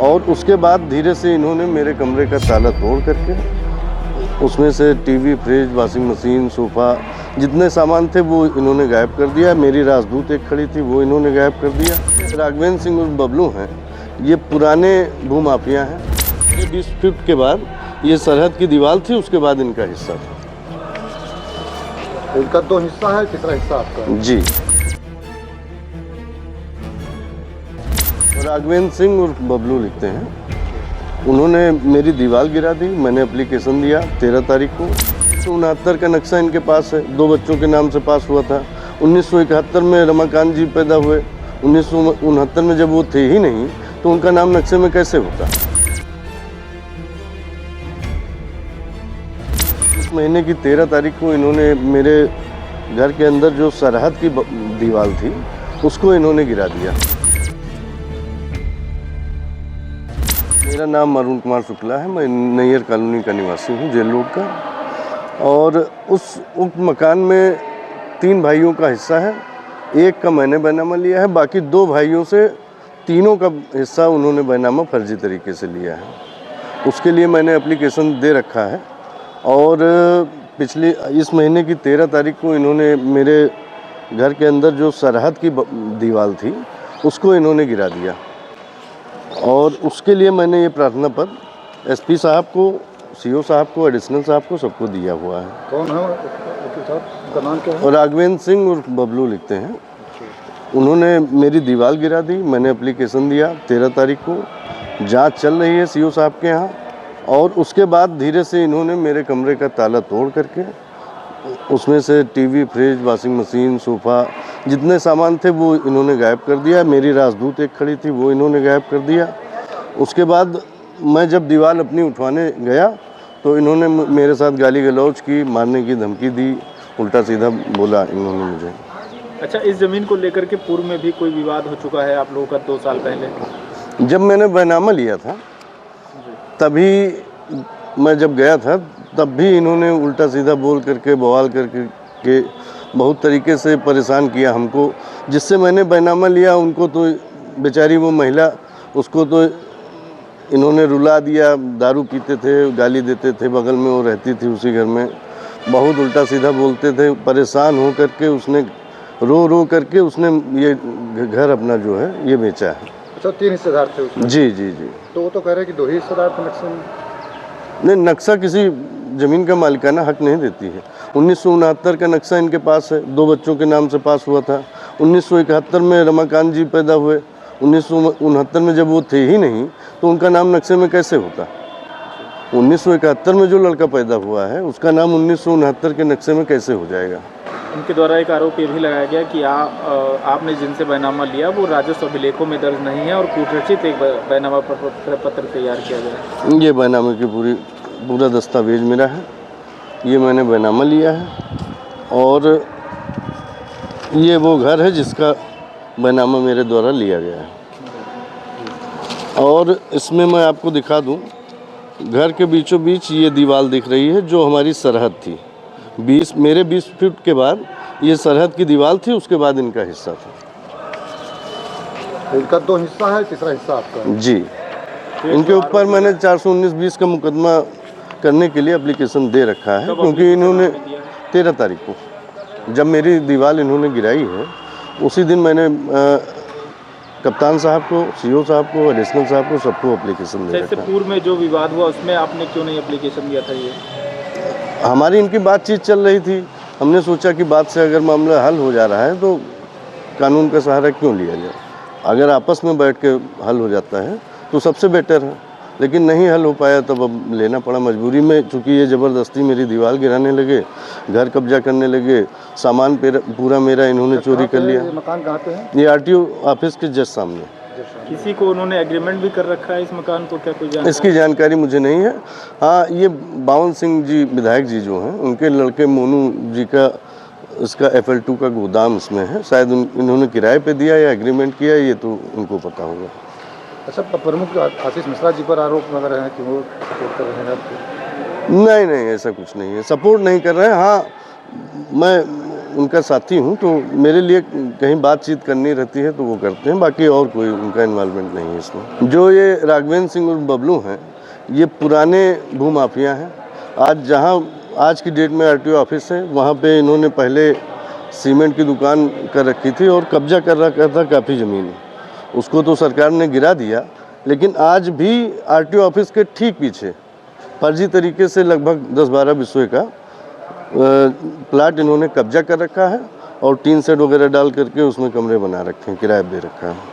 और उसके बाद धीरे से इन्होंने मेरे कमरे का ताला तोड़ करके उसमें से TV, fridge, washing machine, sofa, जितने सामान थे वो इन्होंने गायब कर दिया। मेरी राजदूत एक खड़ी थी, वो इन्होंने गायब कर दिया। राघवेंद्र सिंह उर्फ बबलू हैं, ये पुराने भूमाफिया हैं। 20 फीट के बाद ये सरहद की दीवार थी, उसके बाद इनका हिस्सा था। इनका 2 हिस्सा है, तीसरा हिस्सा आपका है। जी। राघवेंद्र सिंह उर्फ बबलू लिखते हैं। उन्होंने मेरी दीवार गिरा दी। मैंने एप्लीकेशन दिया 13 तारीख को। 1969 का नक्शा इनके पास है, 2 बच्चों के नाम से पास हुआ था। 1971 में रमाकांत जी पैदा हुए। 1969 में जब वो थे ही नहीं तो उनका नाम नक्शे में कैसे होता। इस महीने की 13 तारीख को इन्होंने मेरे घर के अंदर जो सरहद की दीवार थी उसको इन्होंने गिरा दिया। मेरा नाम अरुण कुमार शुक्ला है। मैं नैयर कॉलोनी का निवासी हूँ, जेल रोड का। और उस उक्त मकान में 3 भाइयों का हिस्सा है। एक का मैंने बैनामा लिया है, बाकी 2 भाइयों से तीनों का हिस्सा उन्होंने बैनामा फर्जी तरीके से लिया है। उसके लिए मैंने एप्लीकेशन दे रखा है। और इस महीने की 13 तारीख को इन्होंने मेरे घर के अंदर जो सरहद की दीवार थी उसको इन्होंने गिरा दिया। और उसके लिए मैंने ये प्रार्थना पत्र एसपी साहब को, सीओ साहब को, एडिशनल साहब को, सबको दिया हुआ है। कौन है वकील साहब, उनका नाम क्या है? राघवेंद्र सिंह उर्फ बबलू लिखते हैं। उन्होंने मेरी दीवार गिरा दी। मैंने एप्लीकेशन दिया 13 तारीख को। जांच चल रही है सीओ साहब के यहाँ। और उसके बाद धीरे से इन्होंने मेरे कमरे का ताला तोड़ करके उसमें से TV, fridge, washing machine, sofa, जितने सामान थे वो इन्होंने गायब कर दिया। मेरी राजदूत एक खड़ी थी, वो इन्होंने गायब कर दिया। उसके बाद मैं जब दीवार अपनी उठवाने गया तो इन्होंने मेरे साथ गाली गलौज की, मारने की धमकी दी, उल्टा सीधा बोला इन्होंने मुझे। अच्छा, इस ज़मीन को लेकर के पूर्व में भी कोई विवाद हो चुका है आप लोगों का 2 साल पहले? जब मैंने बैनामा लिया था तभी मैं जब गया था तब भी इन्होंने उल्टा सीधा बोल करके, बवाल करके बहुत तरीके से परेशान किया हमको। जिससे मैंने बैनामा लिया उनको तो बेचारी वो महिला, उसको तो इन्होंने रुला दिया। दारू पीते थे, गाली देते थे, बगल में वो रहती थी उसी घर में, बहुत उल्टा सीधा बोलते थे। परेशान हो करके उसने रो करके उसने ये घर अपना जो है ये बेचा है। अच्छा, 3 हिस्सेदार थे उसमें? जी। तो वो तो कह रहे हैं कि 2 ही हिस्सेदार थे नक्शे में। नहीं, नक्शा किसी ज़मीन का मालिकाना हक नहीं देती है। 1969 का नक्शा इनके पास है, 2 बच्चों के नाम से पास हुआ था। 1971 में रमाकांत जी पैदा हुए। 1969 में जब वो थे ही नहीं तो उनका नाम नक्शे में कैसे होता। 1971 में जो लड़का पैदा हुआ है उसका नाम 1969 के नक्शे में कैसे हो जाएगा। उनके द्वारा एक आरोप ये भी लगाया गया कि आपने जिनसे बैनामा लिया वो राजस्व अभिलेखों में दर्ज नहीं है और कूटरचित एक बैनामा पत्र तैयार किया गया। ये बैनामे की पूरा दस्तावेज मेरा है। ये मैंने बैनामा लिया है और ये वो घर है जिसका बैनामा मेरे द्वारा लिया गया है। और इसमें मैं आपको दिखा दूं, घर के बीचों बीच ये दीवार दिख रही है जो हमारी सरहद थी। मेरे 20 फीट के बाद ये सरहद की दीवार थी, उसके बाद इनका हिस्सा था। इनका 2 हिस्सा है, तीसरा हिस्सा आपका है। जी। इनके ऊपर मैंने 419-20 का मुकदमा करने के लिए एप्लीकेशन दे रखा है, क्योंकि इन्होंने 13 तारीख को जब मेरी दीवार इन्होंने गिराई है उसी दिन मैंने कप्तान साहब को, सीओ साहब को, एडिशनल साहब को, सबको एप्लीकेशन दे रखा है। इससे पूर्व में जो विवाद हुआ उसमें आपने क्यों नहीं एप्लीकेशन दिया था? ये हमारी इनकी बातचीत चल रही थी। हमने सोचा कि बात से अगर मामला हल हो जा रहा है तो कानून का सहारा क्यों लिया जाए। अगर आपस में बैठ के हल हो जाता है तो सबसे बेटर है, लेकिन नहीं हल हो पाया तब अब लेना पड़ा मजबूरी में। चूँकि ये ज़बरदस्ती मेरी दीवार गिराने लगे, घर कब्जा करने लगे, सामान पूरा मेरा इन्होंने चोरी कर लिया। मकान कहाँ पे है? ये आरटीओ ऑफिस के जस्ट सामने। किसी को उन्होंने एग्रीमेंट भी कर रखा है इस मकान को, क्या कोई जानकारी? इसकी जानकारी मुझे नहीं है। हाँ, ये बावन सिंह जी विधायक जी जो हैं उनके लड़के मोनू जी का इसका FL2 का गोदाम इसमें है। शायद इन्होंने किराए पे दिया या एग्रीमेंट किया, ये तो उनको पता होगा। अच्छा, प्रमुख आशीष मिश्रा जी पर आरोप लग रहे हैं कि वो सपोर्ट कर रहे हैं आपको? नहीं, ऐसा कुछ नहीं है, सपोर्ट नहीं कर रहे हैं। हाँ, मैं उनका साथी हूँ, तो मेरे लिए कहीं बातचीत करनी रहती है तो वो करते हैं, बाकी और कोई उनका इन्वॉल्वमेंट नहीं है इसमें। जो ये राघवेंद्र सिंह और बबलू हैं, ये पुराने भूमाफिया हैं। आज की डेट में आरटीओ ऑफिस है, वहाँ पे इन्होंने पहले सीमेंट की दुकान कर रखी थी और कब्जा कर रखा था काफ़ी ज़मीन। उसको तो सरकार ने गिरा दिया, लेकिन आज भी आरटीओ ऑफिस के ठीक पीछे फर्जी तरीके से लगभग 10-12 बिस्वे का प्लाट इन्होंने कब्जा कर रखा है और टीन शेड वगैरह डाल करके उसमें कमरे बना रखे हैं, किराए दे रखा है।